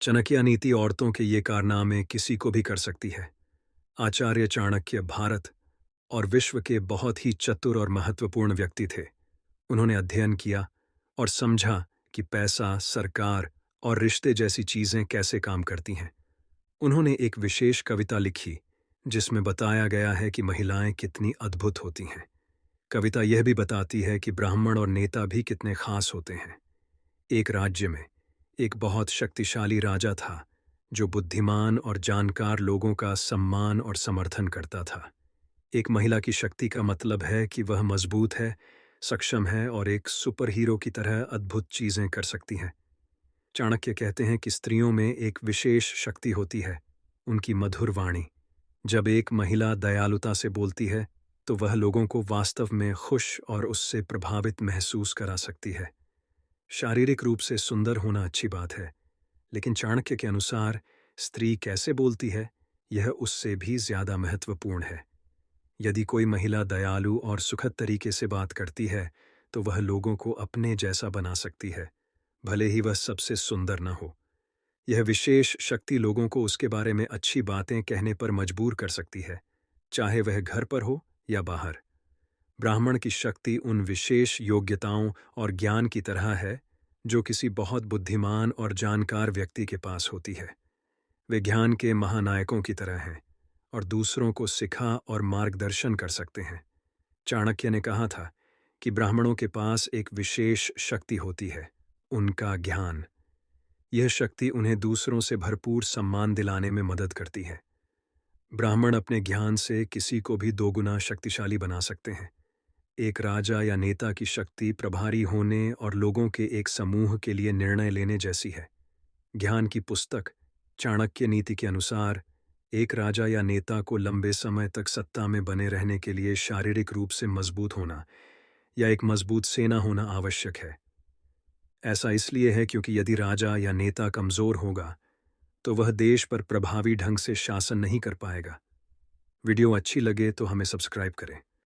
चाणक्य नीति औरतों के ये कारनामे किसी को भी कर सकती है। आचार्य चाणक्य भारत और विश्व के बहुत ही चतुर और महत्वपूर्ण व्यक्ति थे। उन्होंने अध्ययन किया और समझा कि पैसा, सरकार और रिश्ते जैसी चीजें कैसे काम करती हैं। उन्होंने एक विशेष कविता लिखी जिसमें बताया गया है कि महिलाएं कितनी अद्भुत होती हैं। कविता यह भी बताती है कि ब्राह्मण और नेता भी कितने खास होते हैं। एक राज्य में एक बहुत शक्तिशाली राजा था जो बुद्धिमान और जानकार लोगों का सम्मान और समर्थन करता था। एक महिला की शक्ति का मतलब है कि वह मजबूत है, सक्षम है और एक सुपर हीरो की तरह अद्भुत चीजें कर सकती हैं। चाणक्य कहते हैं कि स्त्रियों में एक विशेष शक्ति होती है, उनकी मधुर वाणी। जब एक महिला दयालुता से बोलती है तो वह लोगों को वास्तव में खुश और उससे प्रभावित महसूस करा सकती है। शारीरिक रूप से सुंदर होना अच्छी बात है, लेकिन चाणक्य के अनुसार स्त्री कैसे बोलती है यह उससे भी ज्यादा महत्वपूर्ण है। यदि कोई महिला दयालु और सुखद तरीके से बात करती है तो वह लोगों को अपने जैसा बना सकती है, भले ही वह सबसे सुंदर न हो। यह विशेष शक्ति लोगों को उसके बारे में अच्छी बातें कहने पर मजबूर कर सकती है, चाहे वह घर पर हो या बाहर। ब्राह्मण की शक्ति उन विशेष योग्यताओं और ज्ञान की तरह है जो किसी बहुत बुद्धिमान और जानकार व्यक्ति के पास होती है। वे ज्ञान के महानायकों की तरह हैं और दूसरों को सिखा और मार्गदर्शन कर सकते हैं। चाणक्य ने कहा था कि ब्राह्मणों के पास एक विशेष शक्ति होती है, उनका ज्ञान। यह शक्ति उन्हें दूसरों से भरपूर सम्मान दिलाने में मदद करती है। ब्राह्मण अपने ज्ञान से किसी को भी दोगुना शक्तिशाली बना सकते हैं। एक राजा या नेता की शक्ति प्रभारी होने और लोगों के एक समूह के लिए निर्णय लेने जैसी है। ज्ञान की पुस्तक चाणक्य नीति के अनुसार एक राजा या नेता को लंबे समय तक सत्ता में बने रहने के लिए शारीरिक रूप से मजबूत होना या एक मजबूत सेना होना आवश्यक है। ऐसा इसलिए है क्योंकि यदि राजा या नेता कमजोर होगा तो वह देश पर प्रभावी ढंग से शासन नहीं कर पाएगा। वीडियो अच्छी लगे तो हमें सब्सक्राइब करें।